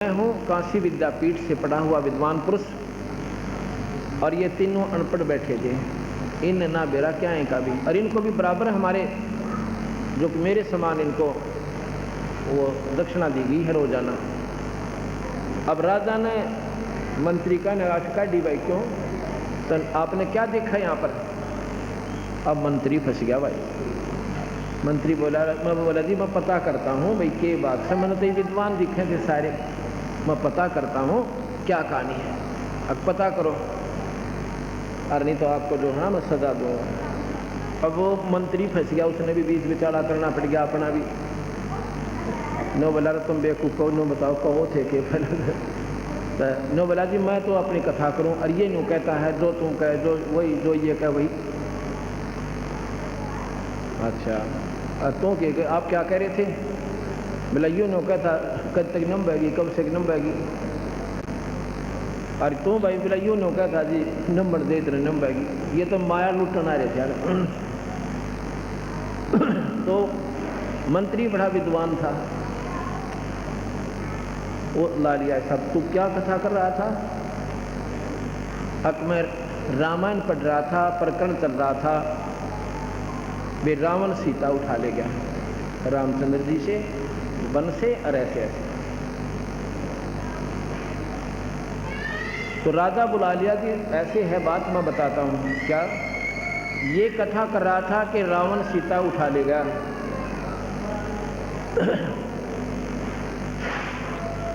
मैं हूँ काशी विद्यापीठ से पढ़ा हुआ विद्वान पुरुष, और ये तीनों अनपढ़ बैठे थे। इन ना बेरा क्या है का भी, और इनको भी बराबर हमारे जो मेरे समान इनको वो दक्षिणा दी गई है रोजाना। अब राजा ने मंत्री का निराश का डी भाई क्यों, तो आपने क्या देखा यहाँ पर? अब मंत्री फंस गया भाई। मंत्री बोला, मैं बोला जी मैं पता करता हूँ भाई के बात से, मैंने तो विद्वान दिखे थे सारे, मैं पता करता हूँ क्या कहानी है, अब पता करो, अरे नहीं तो आपको जो है मैं सजा दूंगा। अब वो मंत्री फंस गया, उसने भी बीच बिचारा करना पड़ गया अपना भी। नो बोला तुम बेवकूफ़ कहो, नो बताओ कहो थे के तो नो बोला जी मैं तो अपनी कथा करूँ, और ये नो कहता है जो तुम कहे जो वही, जो ये कहे वही। अच्छा तो के आप क्या कह रहे थे? बोला यूँ नो कहता कब तक नंबेगी, कब से नंबेगी। अरे तो भाई बोला यूँ नो कहता जी नंबर दे इतने नंबेगी। ये तो माया लुटन आ रहे थे यार। तो मंत्री बड़ा विद्वान था, वो ला लिया सब। तू क्या कथा कर रहा था? मैं रामायण पढ़ रहा था, प्रकरण चल रहा था, वे रावण सीता उठा ले गया रामचंद्र जी से वन से, और ऐसे तो राजा बुला लिया कि ऐसे है बात, मैं बताता हूँ। क्या? ये कथा कर रहा था कि रावण सीता उठा ले गया।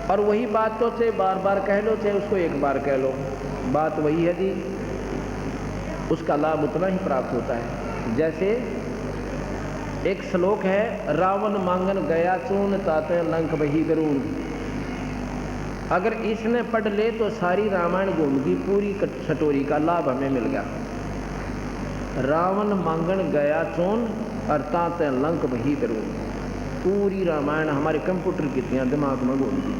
और वही बात तो से बार बार कह लो, चाहे उसको एक बार कह लो, बात वही है जी, उसका लाभ उतना ही प्राप्त होता है। जैसे एक श्लोक है, रावण मांगन गया चून ताते लंक बही करून। अगर इसने पढ़ ले तो सारी रामायण घूम की पूरी छटोरी का लाभ हमें मिल गया। रावण मांगन गया चून और ताते लंक बही करून, पूरी रामायण हमारे कंप्यूटर की तरह दिमाग में घूम गई।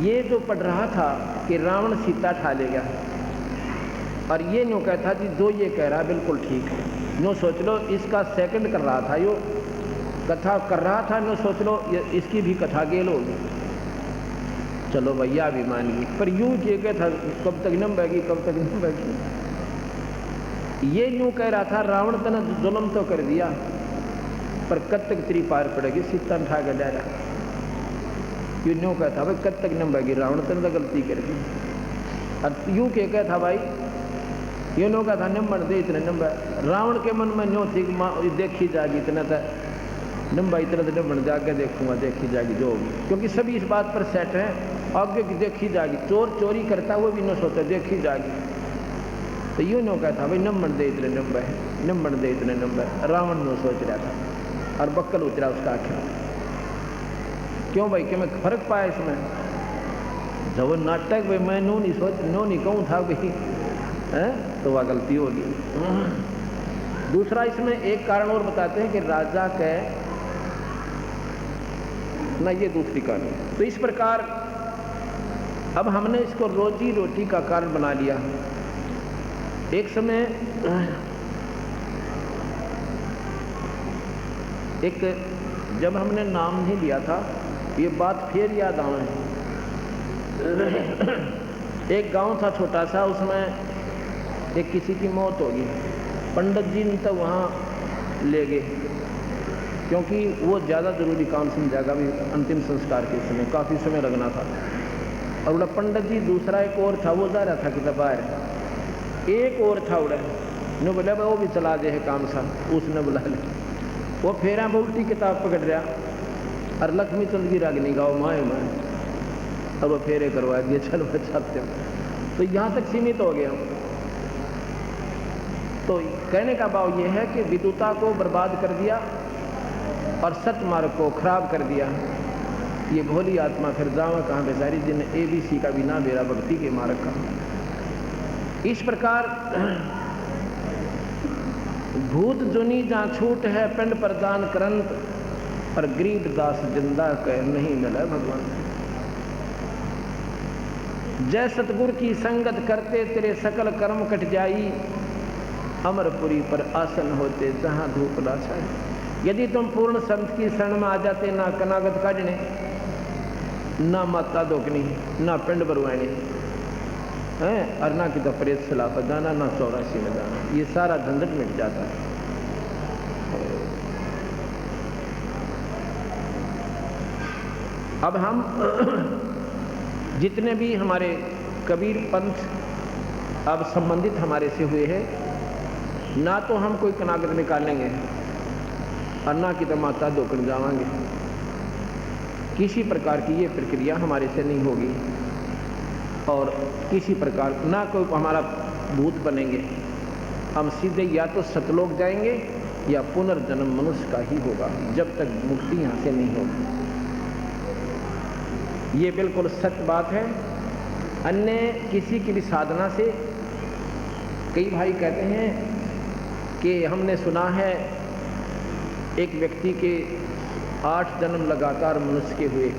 ये जो पढ़ रहा था कि रावण सीता ठा ले गया, और ये न्यू कहता जी जो ये कह रहा बिल्कुल ठीक है। नो सोच लो इसका सेकंड कर रहा था, यो कथा कर रहा था, नो सोच लो इसकी भी कथा गेल होगी। चलो भैया भी मान गई, पर यूं ये कहता कब तक नम बहेगी, कब तक नम बहेगी। ये यूं कह रहा था रावण तने जुल्म तो कर दिया, पर कब तक तेरी पार पड़ेगी, सीता उठा के ले रहा। यूं न्यू कहता भाई कब तक नम बहेगी, रावण तने तो गलती कर दी। और यूं के कहता भाई ये नो का था नंबर दे इतने नंबर। रावण के मन में न्यो थी देखी जाएगी इतना था नंबर, इतना तो नंबर जाके देखूंगा, देखी जाएगी जो होगी, क्योंकि सभी इस बात पर सेट हैं आगे की देखी जाएगी। चोर चोरी करता हुआ भी न सोचा देखी जाएगी। तो यूँ नो कहता भाई नंबर दे इतने नंबर है, नंबर दे इतने नंबर। रावण नो सोच रहा था, और बक्कल उतरा उसका आख्या। क्यों भाई, क्यों मैं फर्क पाया इसमें? जब नाटक भाई मैं नो नहीं सोच, नो नहीं कहूँ था भाई है, तो वह गलती होगी। दूसरा इसमें एक कारण और बताते हैं कि राजा के ना, ये दूसरी कहानी। तो इस प्रकार अब हमने इसको रोजी रोटी का कारण बना लिया। एक समय एक जब हमने नाम नहीं लिया था, ये बात फिर याद आवे। एक गांव था छोटा सा, उसमें एक किसी की मौत होगी। पंडित जी ने तो वहाँ ले गए, क्योंकि वो ज़्यादा ज़रूरी काम समझागा भी अंतिम संस्कार के समय, काफ़ी समय लगना था। और उड़ा पंडित जी दूसरा एक और था, वो जा रहा था कि बाहर। एक और था उड़ा ने बोला वो भी चला दे है काम सा, उसने बुला ले। वो फेरा उल्टी किताब पकड़ रहा, और लक्ष्मी चंद की रागनी गाओ माए माए, और वो फेरे करवा दिए, चलो छापते। तो यहाँ तक सीमित हो गया। तो कहने का भाव ये है कि विद्वता को बर्बाद कर दिया और सतमार्ग को खराब कर दिया। ये भोली आत्मा फिर जावा कहाँ बेचारी, जिन्हें ABC का भी ना बेरा भक्ति के मार्ग का। इस प्रकार भूत जुनी जहाँ छूट है पिंड प्रदान करंत, पर गरीब दास जिंदा कह नहीं मिला भगवान। जय सतगुरु की संगत करते तेरे सकल कर्म कट जाई, अमरपुरी पर आसन होते जहां धूप ना छाए। यदि तुम पूर्ण संत की शरण में आ जाते, ना कनागत काटने, ना माता दोकनी, ना पिंड बरवानी है, और ना कि तो प्रेत सलाह पर जाना, ना 84 में जाना। ये सारा झंझट मिट जाता है। अब हम जितने भी हमारे कबीर पंथ अब संबंधित हमारे से हुए हैं, ना तो हम कोई कनागत निकालेंगे और ना कि तो माता दोकन जावांगे। किसी प्रकार की ये प्रक्रिया हमारे से नहीं होगी और किसी प्रकार ना कोई हमारा भूत बनेंगे। हम सीधे या तो सतलोक जाएंगे या पुनर्जन्म मनुष्य का ही होगा, जब तक मुक्ति यहाँ से नहीं होगी। ये बिल्कुल सत्य बात है। अन्य किसी की भी साधना से, कई भाई कहते हैं कि हमने सुना है एक व्यक्ति के 8 जन्म लगातार मनुष्य के हुए।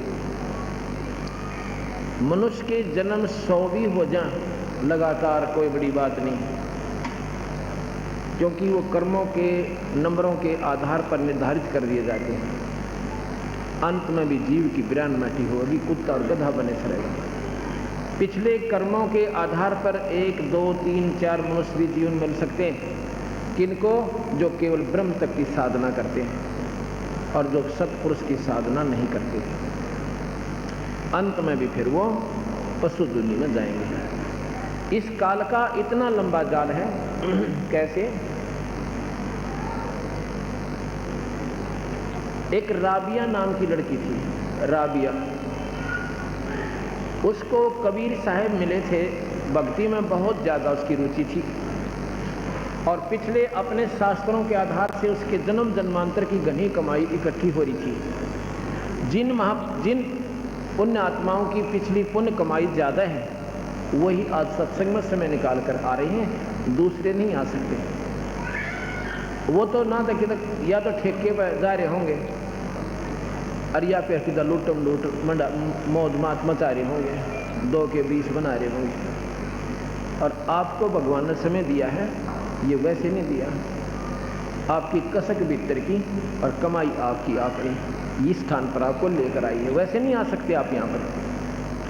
मनुष्य के जन्म 100 भी हो जाएं लगातार, कोई बड़ी बात नहीं, क्योंकि वो कर्मों के नंबरों के आधार पर निर्धारित कर दिए जाते हैं। अंत में भी जीव की बिरान माटी होगी, कुत्ता और गधा बने रहेगा। पिछले कर्मों के आधार पर 1, 2, 3, 4 मनुष्य भी जीवन मिल सकते हैं। किनको? जो केवल ब्रह्म तक की साधना करते हैं और जो सत्पुरुष की साधना नहीं करते। अंत में भी फिर वो पशु दुनिया में जाएंगे। इस काल का इतना लंबा जाल है। कैसे? एक राबिया नाम की लड़की थी, राबिया। उसको कबीर साहब मिले थे, भक्ति में बहुत ज़्यादा उसकी रुचि थी और पिछले अपने शास्त्रों के आधार से उसके जन्म जन्मांतर की घनी कमाई इकट्ठी हो रही थी। जिन पुण्य आत्माओं की पिछली पुण्य कमाई ज़्यादा है, वही आज सत्संग में समय निकाल कर आ रहे हैं, दूसरे नहीं आ सकते। वो तो ना तक या तो ठेके पर जा रहे होंगे और या फिर किधर लूटम लूट मौज मात मचा रहे होंगे, 2 के 20 बना रहे होंगे। और आपको भगवान ने समय दिया है, ये वैसे नहीं दिया। आपकी कसक भीतर की और कमाई आपकी आखिरी इस स्थान पर आपको लेकर आई है, वैसे नहीं आ सकते आप यहाँ पर।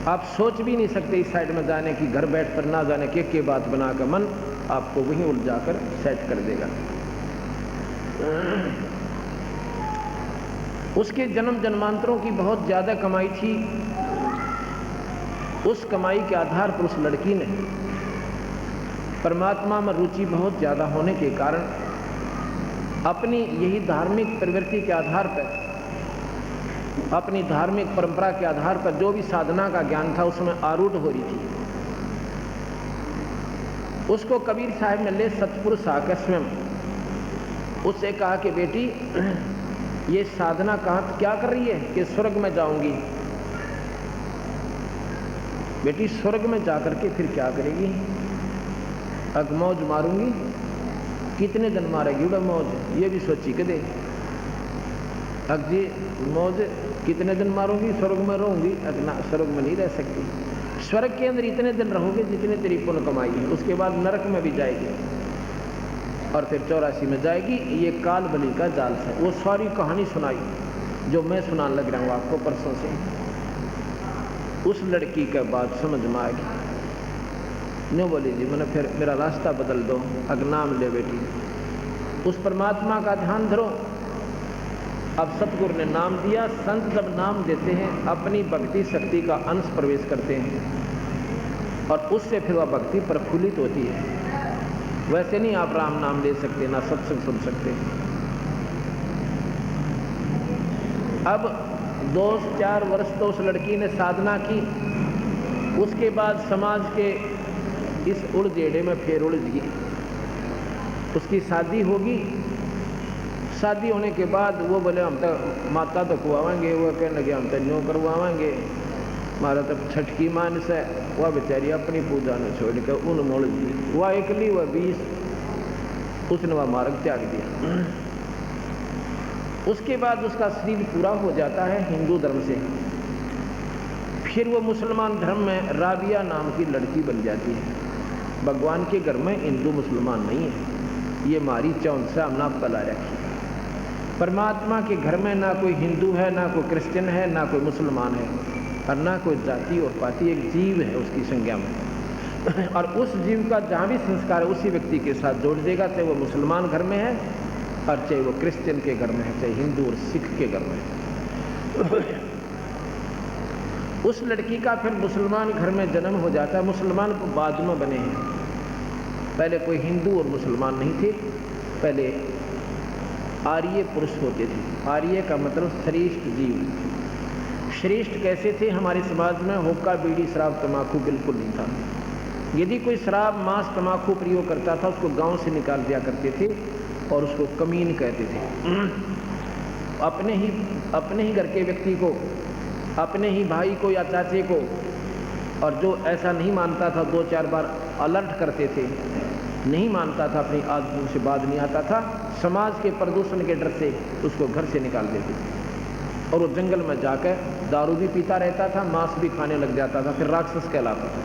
आप सोच भी नहीं सकते इस साइड में जाने की, घर बैठ कर ना जाने के बात बनाकर मन आपको वहीं उलझा कर सेट कर देगा। उसके जन्म जन्मांतरों की बहुत ज़्यादा कमाई थी। उस कमाई के आधार पर उस लड़की ने परमात्मा में रुचि बहुत ज़्यादा होने के कारण अपनी यही धार्मिक प्रवृत्ति के आधार पर, अपनी धार्मिक परंपरा के आधार पर जो भी साधना का ज्ञान था उसमें आरूढ़ हो रही थी। उसको कबीर साहब ने ले सतपुरुष आकर स्वयं उससे कहा कि बेटी, ये साधना कहाँ क्या कर रही है? कि स्वर्ग में जाऊंगी। बेटी स्वर्ग में जाकर के फिर क्या करेगी? अग मौज मारूंगी। कितने दिन मारेगी उड़ा मौज? ये भी सोची के दे। अग जी मौज कितने दिन मारूंगी? स्वर्ग में रहूंगी। अग ना, स्वर्ग में नहीं रह सकती। स्वर्ग के अंदर इतने दिन रहोगे जितने तेरी पुण्य कमाई है, उसके बाद नरक में भी जाएगी और फिर 84 में जाएगी। ये काल बलि का जाल है। वो सारी कहानी सुनाई जो मैं सुनाने लग रहा हूँ आपको परसों से। उस लड़की के बात समझ में आएगी। नो बोली जी, मैंने फिर मेरा रास्ता बदल दो, अग नाम ले बेटी, उस परमात्मा का ध्यान धरो। अब सतगुरु ने नाम दिया। संत जब नाम देते हैं अपनी भक्ति शक्ति का अंश प्रवेश करते हैं और उससे फिर वह भक्ति प्रफुल्लित होती है। वैसे नहीं आप राम नाम ले सकते, ना सत्संग सुन सकते। अब 2-4 वर्ष तो उस लड़की ने साधना की। उसके बाद समाज के इस उलझेड़े में फिर उलझ गई। उसकी शादी होगी। शादी होने के बाद वो बोले हम तो माता तो कुआवेंगे, वो कहने लगे हम तो न्यों करवाएंगे, हमारा तो छठकी मानस है। वह बेचारी अपनी पूजा ने छोड़ कर उन मोड़ दी। वह एकली वह 20 उसने वह मार्ग त्याग दिया। उसके बाद उसका शरीर पूरा हो जाता है हिंदू धर्म से। फिर वो मुसलमान धर्म में राबिया नाम की लड़की बन जाती है। भगवान के घर में हिंदू मुसलमान नहीं है, ये हमारी चौंसा हमने पला रखी। परमात्मा के घर में ना कोई हिंदू है, ना कोई क्रिश्चियन है, ना कोई मुसलमान है। और ना कोई जाति और पाति, एक जीव है उसकी संज्ञा में। और उस जीव का जहाँ भी संस्कार है उसी व्यक्ति के साथ जोड़ देगा, चाहे वो मुसलमान घर में है और चाहे वो क्रिश्चियन के घर में है, चाहे हिंदू और सिख के घर में है। उस लड़की का फिर मुसलमान घर में जन्म हो जाता है। मुसलमान को बाद में बने हैं, पहले कोई हिंदू और मुसलमान नहीं थे, पहले आर्य पुरुष होते थे। आर्य का मतलब श्रेष्ठ जीव। श्रेष्ठ कैसे थे? हमारे समाज में हुक्का, बीड़ी, शराब, तम्बाकू बिल्कुल नहीं था। यदि कोई शराब, मांस, तम्बाकू प्रयोग करता था उसको गांव से निकाल दिया करते थे और उसको कमीन कहते थे। अपने ही घर के व्यक्ति को, अपने ही भाई को या चाचे को, और जो ऐसा नहीं मानता था 2-4 बार अलर्ट करते थे, नहीं मानता था, अपनी आदतों से बात नहीं आता था, समाज के प्रदूषण के डर से उसको घर से निकाल देते थे और वो जंगल में जाकर दारू भी पीता रहता था, मांस भी खाने लग जाता था, फिर राक्षस कहलाता था।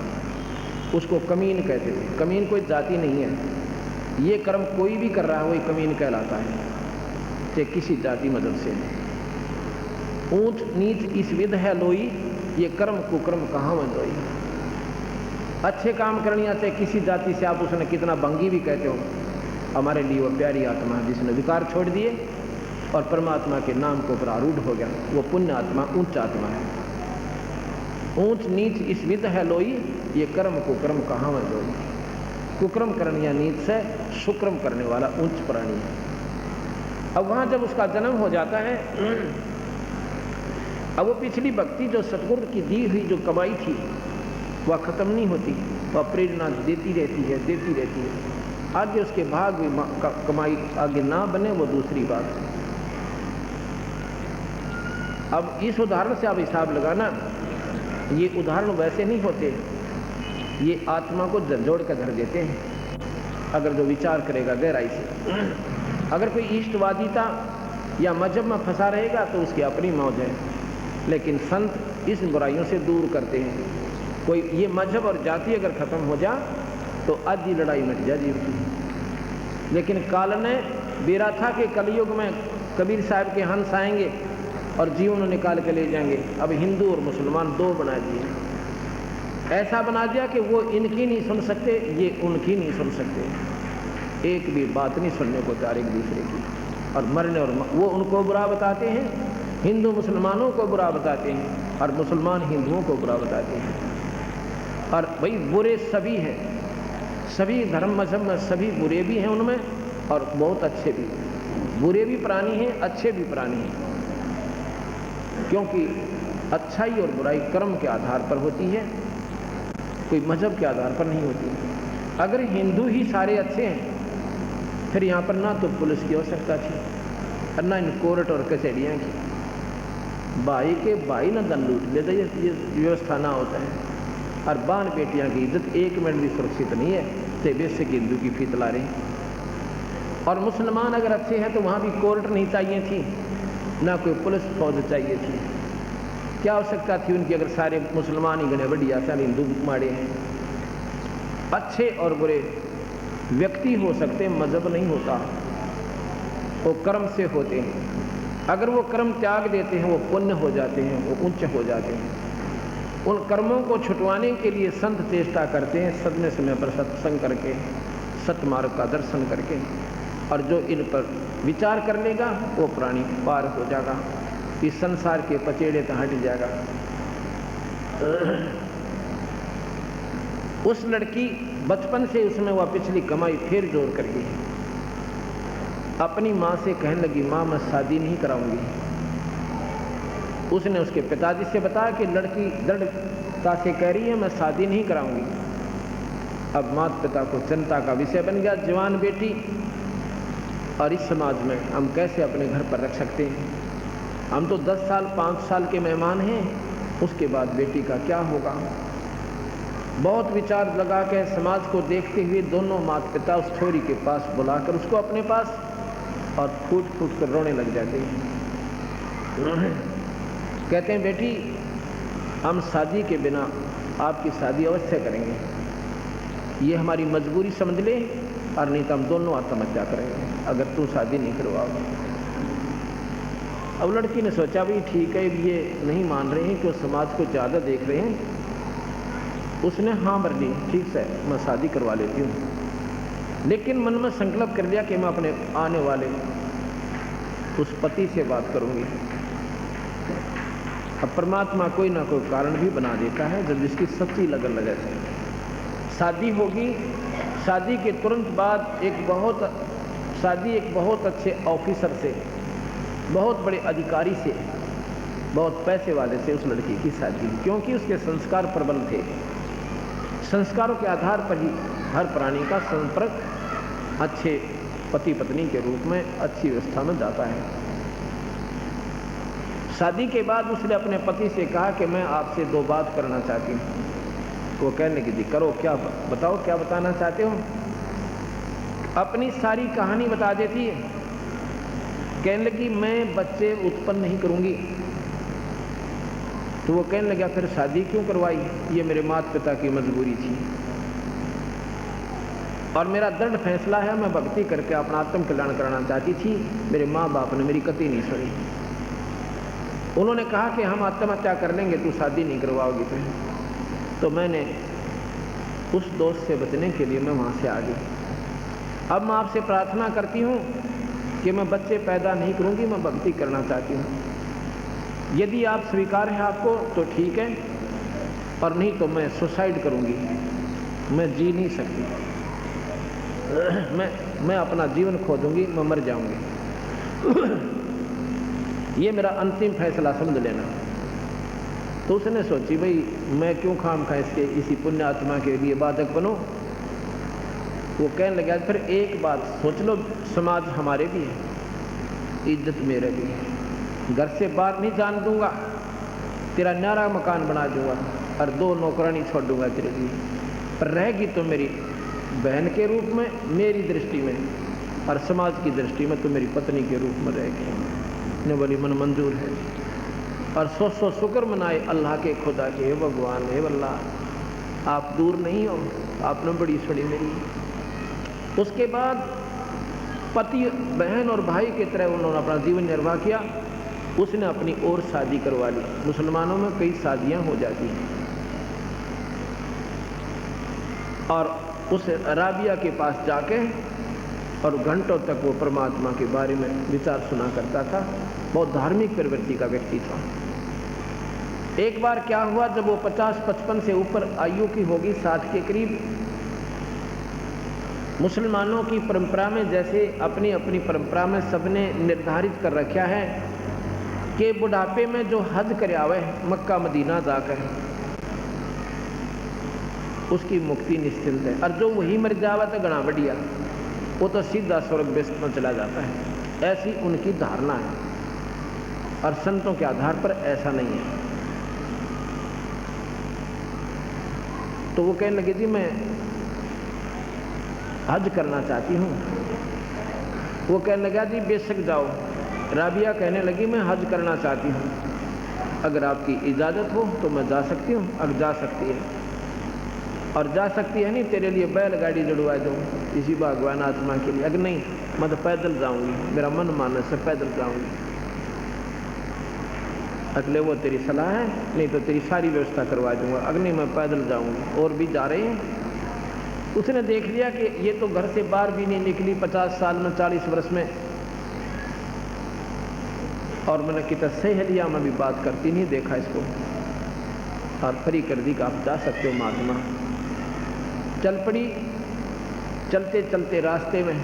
उसको कमीन कहते थे। कमीन कोई जाति नहीं है, ये कर्म कोई भी कर रहा है वही कमीन कहलाता है, चाहे किसी जाति मदद से। ऊंच नीच इस विध है लोई, ये कर्म कुकर्म कहाँ मंजोई। अच्छे काम करनिया चाहे किसी जाति से, आप उसने कितना भंगी भी कहते हो, हमारे लिए वो प्यारी आत्मा है जिसने विकार छोड़ दिए और परमात्मा के नाम को ऊपर आरूढ़ हो गया, वो पुण्य आत्मा, उच्च आत्मा है। ऊंच नीच इस विध है लोई, ये कर्म कुकर्म कहाँ मंजोई। कुकर्म करनिया नीच से, सुक्रम करने वाला उच्च प्राणी है। अब वहाँ जब उसका जन्म हो जाता है, अब वो पिछली भक्ति जो सतगुरु की दी हुई जो कमाई थी वह खत्म नहीं होती, वह प्रेरणा देती रहती है। आगे उसके भाग भी कमाई आगे ना बने वो दूसरी बात है। अब इस उदाहरण से आप हिसाब लगाना, ये उदाहरण वैसे नहीं होते, ये आत्मा को झंझोड़ कर धर देते हैं अगर जो विचार करेगा गहराई से। अगर कोई इष्टवादिता या मजहब में फंसा रहेगा तो उसकी अपनी मौज है, लेकिन संत इस बुराइयों से दूर करते हैं। कोई ये मजहब और जाति अगर खत्म हो जा तो आधी लड़ाई मिट जा जीव की। लेकिन काल ने बेरा था कि कलयुग में कबीर साहब के हंस आएंगे और जीवन निकाल के ले जाएंगे। अब हिंदू और मुसलमान दो बना दिए, ऐसा बना दिया कि वो इनकी नहीं सुन सकते, ये उनकी नहीं सुन सकते, एक भी बात नहीं सुनने को तैयार एक दूसरे की, और मरने और वो उनको बुरा बताते हैं, हिंदू मुसलमानों को बुरा बताते हैं और मुसलमान हिंदुओं को बुरा बताते हैं। और भाई बुरे सभी हैं, सभी धर्म मजहब में सभी बुरे भी हैं उनमें और बहुत अच्छे भी। बुरे भी प्राणी हैं, अच्छे भी प्राणी हैं, क्योंकि अच्छाई और बुराई कर्म के आधार पर होती है, कोई मजहब के आधार पर नहीं होती। अगर हिंदू ही सारे अच्छे हैं फिर यहाँ पर ना तो पुलिस की आवश्यकता थी और ना इन कोर्ट और कचहरियाँ की। भाई के भाई ना धन लूट लेते, ये व्यवस्था ना होता है। और बान बेटियाँ की इज्जत एक मिनट भी सुरक्षित नहीं है, से बेसिक हिंदू की फीत ला रही। और मुसलमान अगर अच्छे हैं तो वहाँ भी कोर्ट नहीं चाहिए थी, ना कोई पुलिस फौज चाहिए थी। क्या आवश्यकता थी उनकी अगर सारे मुसलमान ही गणे बढ़िया, सारे हिंदू माड़े हैं। अच्छे और बुरे व्यक्ति हो सकते, मजहब नहीं होता, वो कर्म से होते हैं। अगर वो कर्म त्याग देते हैं वो पुण्य हो जाते हैं, वो उच्च हो जाते हैं। उन कर्मों को छुटवाने के लिए संत चेष्टा करते हैं, समय समय पर सत्संग करके, सतमार्ग का दर्शन करके, और जो इन पर विचार कर लेगा वो प्राणी पार हो जाएगा, इस संसार के पचेड़े तो हट जाएगा। उस लड़की बचपन से उसमें वह पिछली कमाई फिर जोड़ करके अपनी माँ से कहने लगी, माँ मैं शादी नहीं कराऊंगी। उसने उसके पिताजी से बताया कि लड़की दृढ़ता से कह रही है मैं शादी नहीं कराऊंगी। अब माता पिता को चिंता का विषय बन गया, जवान बेटी, और इस समाज में हम कैसे अपने घर पर रख सकते हैं। हम तो 10 साल 5 साल के मेहमान हैं, उसके बाद बेटी का क्या होगा। बहुत विचार लगा के समाज को देखते हुए दोनों माता पिता उस छोरी के पास बुलाकर उसको अपने पास, और फूट फूट कर रोने लग जाते हैं। कहते हैं बेटी हम शादी के बिना आपकी शादी अवश्य करेंगे, ये हमारी मजबूरी समझ ले, और नहीं तो हम दोनों आत्महत्या करेंगे अगर तू शादी नहीं करवाओ। अब लड़की ने सोचा भाई ठीक है, ये नहीं मान रहे हैं कि वो समाज को ज़्यादा देख रहे हैं। उसने हाँ भर ली, ठीक है मैं शादी करवा लेती हूँ, लेकिन मन में संकल्प कर लिया कि मैं अपने आने वाले उस पति से बात करूँगी। अब परमात्मा कोई ना कोई कारण भी बना देता है जब जिसकी सच्ची लगन लगे। शादी होगी, शादी के तुरंत बाद एक बहुत अच्छे ऑफिसर से, बहुत बड़े अधिकारी से, बहुत पैसे वाले से उस लड़की की शादी, क्योंकि उसके संस्कार प्रबल थे। संस्कारों के आधार पर ही हर प्राणी का संपर्क अच्छे पति पत्नी के रूप में अच्छी व्यवस्था में जाता है। शादी के बाद उसने अपने पति से कहा कि मैं आपसे 2 बात करना चाहती हूँ। वो कहने की जी करो, क्या बताओ, क्या बताना चाहते हो। अपनी सारी कहानी बता देती है। कहने लगी मैं बच्चे उत्पन्न नहीं करूँगी। तो वो कहने लगा फिर शादी क्यों करवाई। ये मेरे माता पिता की मजबूरी थी और मेरा दृढ़ फैसला है, मैं भक्ति करके अपना आत्म कल्याण कराना चाहती थी। मेरे माँ बाप ने मेरी कतई नहीं सुनी। उन्होंने कहा कि हम आत्महत्या कर लेंगे, तू शादी नहीं करवाओगी। तो मैंने उस दोस्त से बचने के लिए मैं वहाँ से आ गई। अब मैं आपसे प्रार्थना करती हूँ कि मैं बच्चे पैदा नहीं करूँगी, मैं भक्ति करना चाहती हूँ। यदि आप स्वीकार है आपको तो ठीक है, और नहीं तो मैं सुसाइड करूँगी। मैं जी नहीं सकती, मैं अपना जीवन खो दूँगी, मैं मर जाऊँगी। ये मेरा अंतिम फैसला समझ लेना। तो उसने सोची भाई मैं क्यों खामखा इसी पुण्य आत्मा के लिए बाधक बनूं। वो कहने लगा फिर एक बात सोच लो, समाज हमारे भी है, इज्जत मेरे भी है, घर से बाहर नहीं जान दूंगा, तेरा न्यारा मकान बना दूंगा और 2 नौकरानी छोड़ दूंगा तेरे लिए, पर रहेगी तो मेरी बहन के रूप में, मेरी दृष्टि में, और समाज की दृष्टि में तो मेरी पत्नी के रूप में रहेगी। ने बोली मन मंजूर है। और 100 शुक्र मनाए अल्लाह के खुदा के, भगवान है अल्लाह आप दूर नहीं हो, आपने बड़ी छोड़ी मेरी। उसके बाद पति बहन और भाई की तरह उन्होंने अपना जीवन निर्वाह किया। उसने अपनी और शादी करवा ली। मुसलमानों में कई शादियां हो जाती हैं। और उस राबिया के पास जाके और घंटों तक वो परमात्मा के बारे में विचार सुना करता था। बहुत धार्मिक प्रवृत्ति का व्यक्ति था। एक बार क्या हुआ, जब वो 50-55 से ऊपर आयु की होगी, 60 के करीब, मुसलमानों की परंपरा में जैसे अपनी अपनी परंपरा में सबने निर्धारित कर रखा है कि बुढ़ापे में जो हज कर आवे मक्का मदीना जाकर उसकी मुक्ति निश्चित है, और जो वही मर जावे तो गणा बढ़िया, वो तो सीधा स्वर्ग बेस्ट में चला जाता है। ऐसी उनकी धारणा है, और संतों के आधार पर ऐसा नहीं है। तो वो कहने लगे जी मैं हज करना चाहती हूँ। वो कहने लगा जी बेशक जाओ। राबिया कहने लगी मैं हज करना चाहती हूँ, अगर आपकी इजाज़त हो तो मैं जा सकती हूँ। अगर जा सकती है, और जा सकती है नहीं, तेरे लिए बैलगाड़ी जुड़वा दूँ इसी भगवान आत्मा के लिए। अगर नहीं मैं तो पैदल जाऊँगी, मेरा मन मानने से पैदल जाऊँगी। अगले वो तेरी सलाह है, नहीं तो तेरी सारी व्यवस्था करवा दूँगा। अगर नहीं मैं पैदल जाऊँगी। और भी जा रहे हैं। उसने देख लिया कि ये तो घर से बाहर भी नहीं निकली 50 साल में, 40 वर्ष में, और मैंने कितना सहेलिया में भी बात करती नहीं देखा इसको, और फ्री कर दी कि आप जा सकते हो महात्मा। चल पड़ी। चलते चलते रास्ते में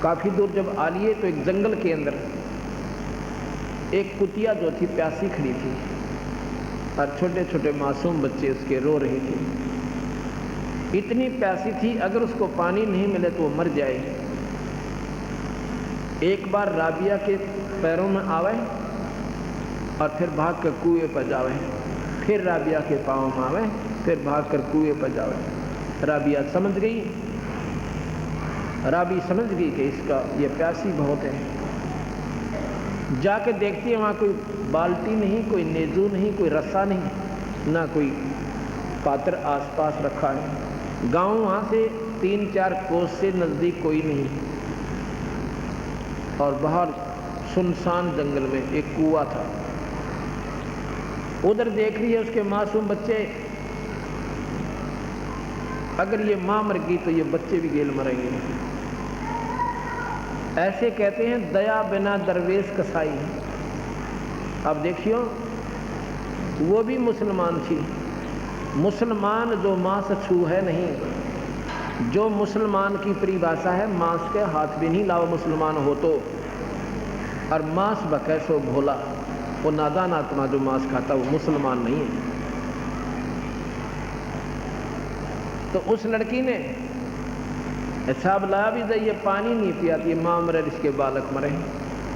काफी दूर जब आ लिए तो एक जंगल के अंदर एक कुतिया जो थी प्यासी खड़ी थी, और छोटे छोटे मासूम बच्चे उसके रो रहे थे। इतनी प्यासी थी अगर उसको पानी नहीं मिले तो वो मर जाए। एक बार राबिया के पैरों में आवे और फिर भाग कर कुएं पर जावे, फिर राबिया के पाँव में आवे, फिर भाग कर कुएं पर जावे। राबिया समझ गई, राबी समझ गई कि इसका ये प्यासी बहुत है। जाके देखती है वहाँ कोई बाल्टी नहीं, कोई नेजू नहीं, कोई रस्सा नहीं, ना कोई पात्र आसपास रखा है। गांव वहाँ से 3-4 कोस से नज़दीक कोई नहीं, और बाहर सुनसान जंगल में एक कुआं था। उधर देख रही है उसके मासूम बच्चे, अगर ये मां मर गई तो ये बच्चे भी गेल मरेंगे। ऐसे कहते हैं दया बिना दरवेश कसाई। अब देखियो वो भी मुसलमान थी। मुसलमान जो मांस छू है नहीं, जो मुसलमान की परिभाषा है मांस के हाथ भी नहीं लाओ मुसलमान हो तो। और मांस बकै सो भोला, वो नादान आत्मा जो मांस खाता वो मुसलमान नहीं है। तो उस लड़की ने साहब ला भी जाइए, पानी नहीं पियाती है, माँ मरे इसके बालक मरे।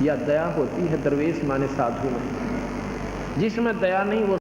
या दया होती है दरवेश माने साधु में, जिसमें दया नहीं वो